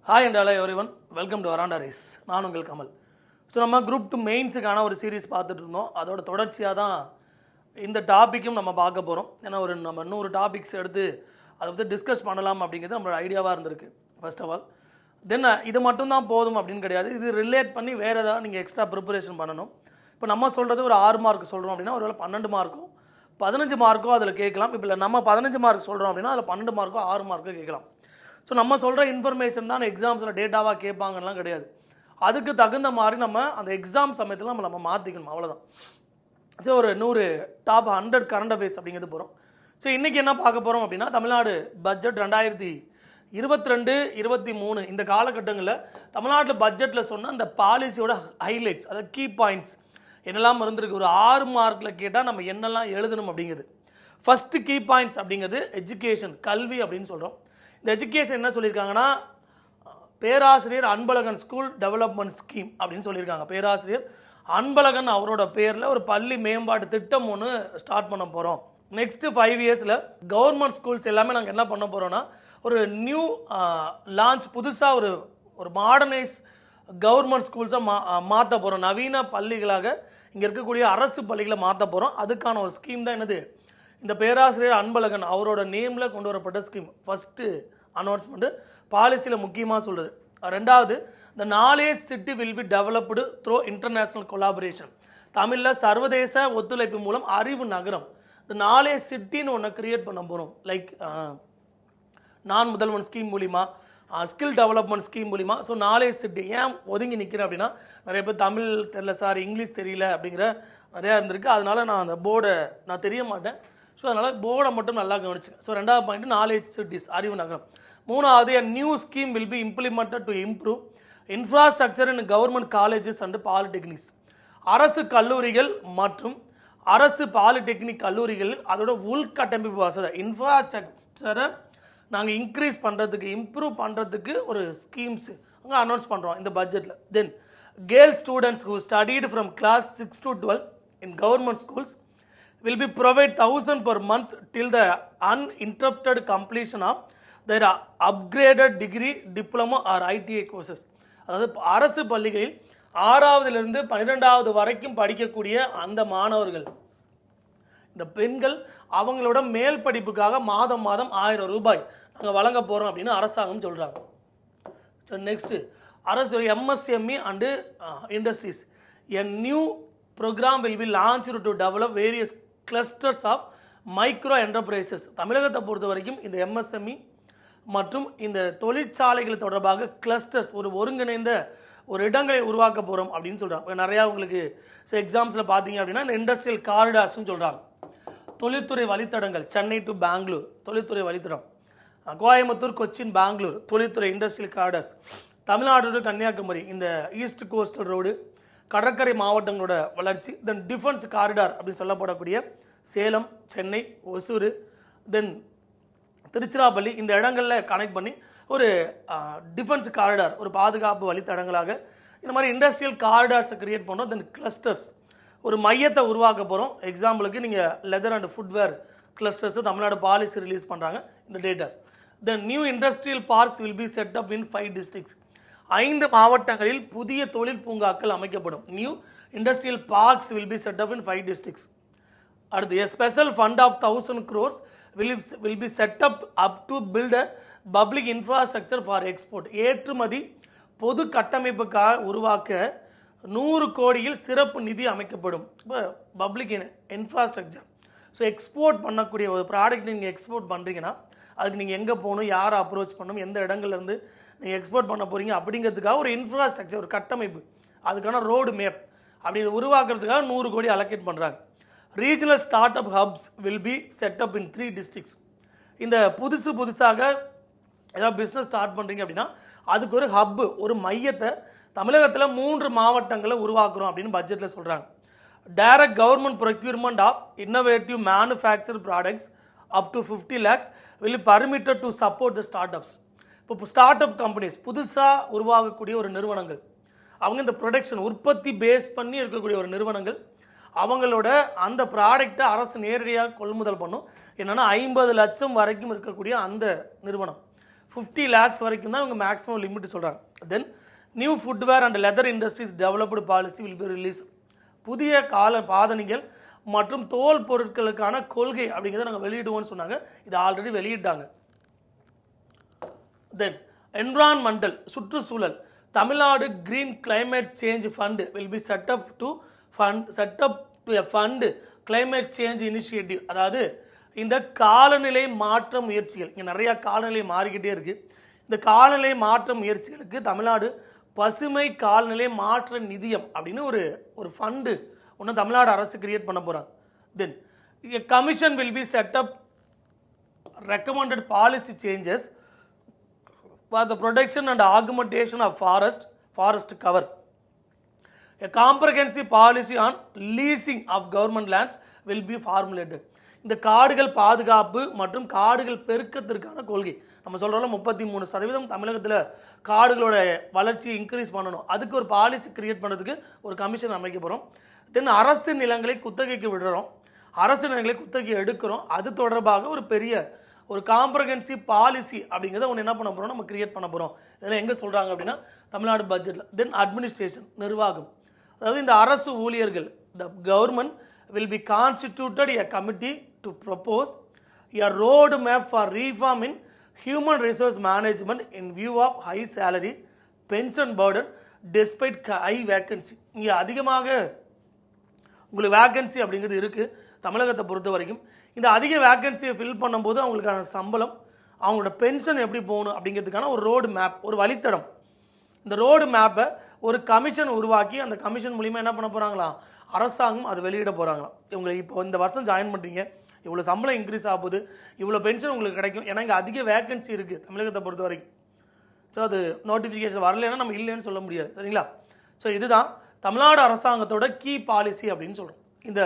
Hi and hello everyone. Welcome to Veranda race. நான் உங்கள் Kamal. So நம்ம குரூப் 2 மெயின்ஸுக்கான ஒரு சீரீஸ் பார்த்துட்டு இருந்தோம். அதோட தொடர்ச்சியாக தான் இந்த டாப்பிக்கும் நம்ம பார்க்க போகிறோம். ஏன்னா நம்ம 100 டாபிக்ஸ் எடுத்து அதை பற்றி டிஸ்கஸ் பண்ணலாம் அப்படிங்கிறது நம்மளோட ஐடியாவாக இருந்திருக்கு. ஃபர்ஸ்ட் ஆஃப் ஆல் தென் இது மட்டும்தான் போதும் அப்படின்னு கிடையாது. இது ரிலேட் பண்ணி வேறு ஏதாவது நீங்கள் எக்ஸ்ட்ரா ப்ரிப்பரேஷன் பண்ணணும். இப்போ நம்ம சொல்கிறது ஒரு 6 மார்க் சொல்கிறோம் அப்படின்னா ஒரு 12 மார்க்கும் 15 மார்க்கோ அதில் கேட்கலாம். இப்போ நம்ம 15 மார்க் சொல்கிறோம் அப்படின்னா அதில் 12 மார்க்கோ 6 மார்க்கோ கேட்கலாம். ஸோ நம்ம சொல்கிற இன்ஃபர்மேஷன் தான் எக்ஸாம்ஸில் டேட்டாவாக கேட்பாங்கலாம் கிடையாது. அதுக்கு தகுந்த மாதிரி நம்ம அந்த எக்ஸாம் சமயத்தில் நம்ம மாற்றிக்கணும், அவ்வளோதான். ஸோ ஒரு 100 டாப் 100 கரண்ட் அஃபேர்ஸ் அப்படிங்கிறது போகிறோம். ஸோ இன்றைக்கி என்ன பார்க்க போகிறோம் அப்படின்னா, தமிழ்நாடு பட்ஜெட் 2022-23 இந்த காலகட்டங்களில் தமிழ்நாட்டில் பட்ஜெட்டில் சொன்ன அந்த பாலிசியோட ஹைலைட்ஸ், அதாவது கீ பாயிண்ட்ஸ் என்னெல்லாம் இருந்திருக்கு. ஒரு 6 மார்க்கில் கேட்டால் நம்ம என்னெல்லாம் எழுதணும் அப்படிங்கிறது. ஃபஸ்ட்டு கீ பாயிண்ட்ஸ் அப்படிங்கிறது எஜுகேஷன், கல்வி அப்படின்னு சொல்கிறோம். இந்த எஜுகேஷன் என்ன சொல்லியிருக்காங்கன்னா, பேராசிரியர் அன்பழகன் ஸ்கூல் டெவலப்மெண்ட் ஸ்கீம் அப்படின்னு சொல்லியிருக்காங்க. பேராசிரியர் அன்பழகன் அவரோட பேரில் ஒரு பள்ளி மேம்பாட்டு திட்டம் ஒன்று ஸ்டார்ட் பண்ண போகிறோம். நெக்ஸ்ட்டு 5 இயர்ஸில் கவர்மெண்ட் ஸ்கூல்ஸ் எல்லாமே நாங்கள் என்ன பண்ண போகிறோன்னா, ஒரு நியூ லான்ச், புதுசாக ஒரு மாடர்னைஸ் கவர்மெண்ட் ஸ்கூல்ஸை மாற்ற போகிறோம். நவீன பள்ளிகளாக இங்கே இருக்கக்கூடிய அரசு பள்ளிகளை மாற்ற போகிறோம். அதுக்கான ஒரு ஸ்கீம் தான் என்னது, இந்த பேராசிரியர் அன்பழகன் அவரோட நேமில் கொண்டு வரப்பட்ட ஸ்கீம். ஃபஸ்ட்டு அனௌன்ஸ்மெண்ட்டு பாலிசியில் முக்கியமாக சொல்கிறது. ரெண்டாவது, the knowledge city will be developed through international collaboration. தமிழில் சர்வதேச ஒத்துழைப்பு மூலம் அறிவு நகரம், இந்த நாலேஜ் சிட்டின்னு ஒன்று கிரியேட் பண்ண போகிறோம். லைக் நான் முதல்வன் ஸ்கீம் மூலிமா, ஸ்கில் டெவலப்மெண்ட் ஸ்கீம் மூலிமா. ஸோ நாலேஜ் சிட்டி ஏன் ஒதுங்கி நிற்கிறேன் அப்படின்னா, நிறைய பேர் தமிழ் தெரியல சார், இங்கிலீஷ் தெரியல அப்படிங்கிற நிறையா இருந்திருக்கு. அதனால் நான் அந்த போர்டை தெரிய மாட்டேன். ஸோ அதனால் போர்டை மட்டும் நல்லா கவனிச்சுங்க. ஸோ 2வது பாயிண்ட் நாலேஜ் சிட்டிஸ், அறிவு நகரம். 3வது, a new scheme will be implemented to improve infrastructure in government colleges and polytechnics. அரசு கல்லூரிகள் மற்றும் அரசு பாலிடெக்னிக் கல்லூரிகளில் அதோட உள்கட்டமைப்பு வசதி, இன்ஃப்ராஸ்ட்ரக்சரை நாங்கள் இன்க்ரீஸ் பண்ணுறதுக்கு, இம்ப்ரூவ் பண்ணுறதுக்கு ஒரு ஸ்கீம்ஸ் அங்கே அனௌன்ஸ் பண்ணுறோம் இந்த பட்ஜெட்டில். Then girl students who studied from class 6 to 12 in government schools will be provide 1,000 per month till the uninterrupted completion of their upgraded degree, diploma or ITI courses. அதாவது அரசு பள்ளிகளில் 6வதிலிருந்து 12வது வரைக்கும் படிக்கக்கூடிய அந்த மாணவர்கள், இந்த பெண்கள், அவங்களோட மேல் படிப்புக்காக மாதம் 1000 ரூபாய் நாங்கள் வழங்க போகிறோம் அப்படின்னு அரசாங்கம் சொல்கிறாங்க. ஸோ நெக்ஸ்ட்டு, அரசு MSME and industries, a new programme will be launched to develop various clusters of micro enterprises. தமிழகத்தை பொறுத்த வரைக்கும் இந்த MSME மற்றும் இந்த தொழிற்சாலைகள் தொடர்பாக கிளஸ்டர்ஸ், ஒரு ஒருங்கிணைந்த ஒரு இடங்களை உருவாக்க போகிறோம் அப்படின்னு சொல்கிறாங்க. நிறையா உங்களுக்கு எக்ஸாம்ஸில் பார்த்தீங்க அப்படின்னா இந்த இண்டஸ்ட்ரியல் காரிடார்ஸ்னு சொல்கிறாங்க. தொழில்துறை வழித்தடங்கள், சென்னை டு பெங்களூர் தொழில்துறை வழித்தடம், கோயம்புத்தூர், கொச்சின், பெங்களூர் தொழில்துறை industrial corridors, Tamil Nadu to Kanniyakumari இந்த ஈஸ்ட் கோஸ்டல் ரோடு, கடற்கரை மாவட்டங்களோட வளர்ச்சி, தென் டிஃபென்ஸ் காரிடார் அப்படின்னு சொல்லப்படக்கூடிய சேலம், சென்னை, ஒசூர், தென் திருச்சிராப்பள்ளி, இந்த இடங்களில் கனெக்ட் பண்ணி ஒரு டிஃபென்ஸ் காரிடார், ஒரு பாதுகாப்பு வழித்தடங்களாக இந்த மாதிரி இண்டஸ்ட்ரியல் காரிடார்ஸை கிரியேட் பண்ணுறோம். தென் கிளஸ்டர்ஸ், ஒரு மையத்தை உருவாக்க போகிறோம். எக்ஸாம்பிளுக்கு நீங்கள் leather and footwear clusters Tamil Nadu policy release பண்ணுறாங்க இந்த datas. Then new industrial parks will be set up in 5 districts. 5 மாவட்டங்களில் புதிய தொழில் பூங்காக்கள் அமைக்கப்படும். New industrial parks will be set up in 5 districts. அடுத்து, a special fund of 1,000 crores will be set up to build a public infrastructure for export. ஏற்றுமதி பொது கட்டமைப்புக்காக உருவாக்க 100 கோடியில் சிறப்பு நிதி அமைக்கப்படும். இப்போ பப்ளிக் இன்ஃப்ராஸ்ட்ரக்சர், ஸோ எக்ஸ்போர்ட் பண்ணக்கூடிய ஒரு ப்ராடக்ட் நீங்கள் எக்ஸ்போர்ட் பண்ணுறீங்கன்னா அதுக்கு நீங்கள் எங்கே போகணும், யாரை அப்ரோச் பண்ணணும், எந்த இடங்கள்லேருந்து நீங்கள் எக்ஸ்போர்ட் பண்ண போகிறீங்க அப்படிங்கிறதுக்காக ஒரு இன்ஃப்ராஸ்ட்ரக்சர், ஒரு கட்டமைப்பு, அதுக்கான ரோடு மேப் அப்படி உருவாக்குறதுக்காக 100 கோடி அலோகேட் பண்ணுறாங்க. Regional start up hubs will be set up in 3 districts. இந்த புதுசாக ஏதாவது பிஸ்னஸ் ஸ்டார்ட் பண்ணுறீங்க அப்படின்னா அதுக்கு ஒரு ஹப்பு, ஒரு மையத்தை தமிழகத்தில் 3 மாவட்டங்களை உருவாக்குறோம் அப்படின்னு பட்ஜெட்டில் சொல்கிறாங்க. Direct government procurement of innovative manufacture products up to 50 lakhs will permitted to support the start ups. இப்போ ஸ்டார்ட் அப் கம்பெனிஸ், புதுசாக உருவாகக்கூடிய ஒரு நிறுவனங்கள், அவங்க இந்த ப்ரொடக்ஷன் உற்பத்தி பேஸ் பண்ணி இருக்கக்கூடிய ஒரு நிறுவனங்கள், அவங்களோட அந்த ப்ராடக்டை அரசு நேரடியாக கொள்முதல் பண்ணும். என்னென்னா 50 லட்சம் வரைக்கும் இருக்கக்கூடிய அந்த நிறுவனம் 50 lakhs வரைக்கும் தான் அவங்க மேக்ஸிமம் லிமிட் சொல்கிறாங்க. Then new footwear and leather industries developed policy will be release. புதிய பாதணிகள் மற்றும் தோல் பொருட்களுக்கான கொள்கை அப்படிங்கிறத நாங்கள் வெளியிடுவோம்னு சொன்னாங்க. இது ஆல்ரெடி வெளியிட்டாங்க. தென் என்விரான்மெண்டல் சுற்றுச்சூழல் Tamil Nadu green climate change fund will be set up to fund climate change initiative. அதாவது இந்த காலநிலை மாற்ற முயற்சிகள், இங்கே நிறையா காலநிலை மாறிக்கிட்டே இருக்குது. இந்த காலநிலை மாற்ற முயற்சிகளுக்கு தமிழ்நாடு பசுமை காலநிலை மாற்ற நிதியம் அப்படின்னு ஒரு ஃபண்டு ஒன்று தமிழ்நாடு அரசு கிரியேட் பண்ண போகிறாங்க. Then commission will be set up recommended policy changes for the protection and augmentation of forest cover. A comprehensive policy on leasing of government lands will be formulated. இந்த காடுகள் பாதுகாப்பு மற்றும் காடுகள் பெருக்கத்திற்கான கொள்கை நம்ம சொல்கிறோம்ல 33% தமிழகத்தில் காடுகளோட வளர்ச்சியை இன்க்ரீஸ் பண்ணணும். அதுக்கு ஒரு பாலிசி கிரியேட் பண்ணுறதுக்கு ஒரு கமிஷன் அமைக்க போகிறோம். தென் அரசு நிலங்களை குத்தகைக்கு விடுறோம், அரசு நிலங்களை குத்தகை எடுக்கிறோம். அது தொடர்பாக ஒரு பெரிய ஒரு காம்ப்ரஹென்சிவ் பாலிசி அப்படிங்கிறத ஒன்று என்ன பண்ண போகிறோம், நம்ம கிரியேட் பண்ண போகிறோம். இதெல்லாம் எங்கே சொல்கிறாங்க அப்படின்னா தமிழ்நாடு பட்ஜெட்டில். தென் அட்மினிஸ்ட்ரேஷன் நிர்வாகம், அதாவது இந்த அரசு ஊழியர்கள், the government will be constituted a committee to propose a road map for reform in human resource management in view of high salary pension burden despite high vacancy. இங்கே அதிகமாக உங்களுக்கு வேக்கன்சி அப்படிங்கிறது இருக்குது தமிழகத்தை பொறுத்த வரைக்கும். இந்த அதிக வேக்கன்சியை ஃபில் பண்ணும்போது அவங்களுக்கான சம்பளம், அவங்களோட பென்ஷன் எப்படி போகணும் அப்படிங்கிறதுக்கான ஒரு ரோடு மேப், ஒரு வழித்தடம். இந்த ரோடு மேப்பை ஒரு கமிஷன் உருவாக்கி அந்த கமிஷன் மூலிமா என்ன பண்ண போகிறாங்களா, அரசாங்கம் அது வெளியிட போகிறாங்களாம். இவங்களை இப்போ இந்த வருஷம் ஜாயின் பண்ணுறீங்க, இவ்வளோ சம்பளம் இன்க்ரீஸ் ஆகுது, இவ்வளோ பென்ஷன் உங்களுக்கு கிடைக்கும். ஏன்னா இங்கே அதிக வேக்கன்சி இருக்குது தமிழகத்தை பொறுத்த வரைக்கும். ஸோ அது நோட்டிஃபிகேஷன் வரலைன்னா நம்ம இல்லைன்னு சொல்ல முடியாது, சரிங்களா? ஸோ இதுதான் தமிழ்நாடு அரசாங்கத்தோட கீ பாலிசி அப்படின்னு சொல்கிறோம். இந்த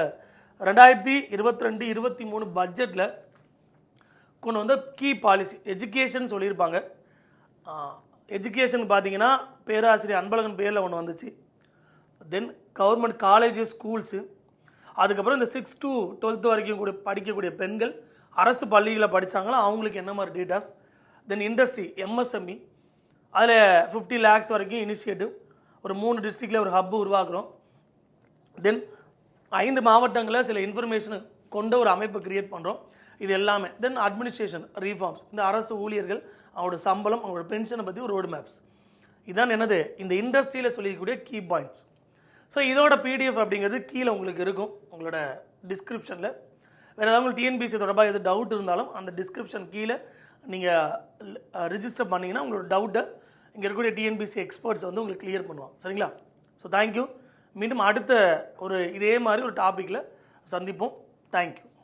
2022-23 பட்ஜெட்டில் கொண்டு வந்த கீ பாலிசி எஜுகேஷன் சொல்லியிருப்பாங்க. எஜுகேஷன் பார்த்தீங்கன்னா பேராசிரியர் அன்பழகன் பேரில் ஒன்று வந்துச்சு. தென் கவர்மெண்ட் காலேஜஸ், ஸ்கூல்ஸு, அதுக்கப்புறம் இந்த 6 to 12 வரைக்கும் கூட படிக்கக்கூடிய பெண்கள் அரசு பள்ளிகளில் படித்தாங்களோ அவங்களுக்கு என்ன மாதிரி டேட்டாஸ். தென் இண்டஸ்ட்ரி, எம்எஸ்எம்இ, அதில் 50 lakhs வரைக்கும் இனிஷியேட்டிவ், ஒரு 3 டிஸ்ட்ரிக்டில் ஒரு ஹப்பு உருவாக்குறோம். தென் 5 மாவட்டங்களில் சில இன்ஃபர்மேஷன் கொண்ட ஒரு அமைப்பை கிரியேட் பண்ணுறோம். இது எல்லாமே. தென் அட்மினிஸ்ட்ரேஷன் ரீஃபார்ம்ஸ், இந்த அரசு ஊழியர்கள் அவங்களோட சம்பளம், அவங்களோட பென்ஷனை பற்றி ஒரு ரோடு மேப்ஸ். இதான் என்னது இந்த இண்டஸ்ட்ரியில் சொல்லிக்கக்கூடிய கீ பாயிண்ட்ஸ். ஸோ இதோட பிடிஎஃப் அப்படிங்கிறது கீழே உங்களுக்கு இருக்கும் உங்களோட டிஸ்கிரிப்ஷனில். வேறு ஏதாவது உங்களுக்கு டிஎன்பிஎஸ்சி தொடர்பாக எது டவுட் இருந்தாலும் அந்த டிஸ்கிரிப்ஷன் கீழே நீங்கள் ரிஜிஸ்டர் பண்ணிங்கன்னா உங்களோட டவுட்டை இங்கே இருக்கக்கூடிய டிஎன்பிஎஸ்சி எக்ஸ்பர்ட்ஸ் வந்து உங்களுக்கு கிளியர் பண்ணுவாங்க, சரிங்களா? So thank you. மீண்டும் அடுத்த ஒரு இதே மாதிரி ஒரு டாப்பிக்கில் சந்திப்போம். தேங்க்யூ.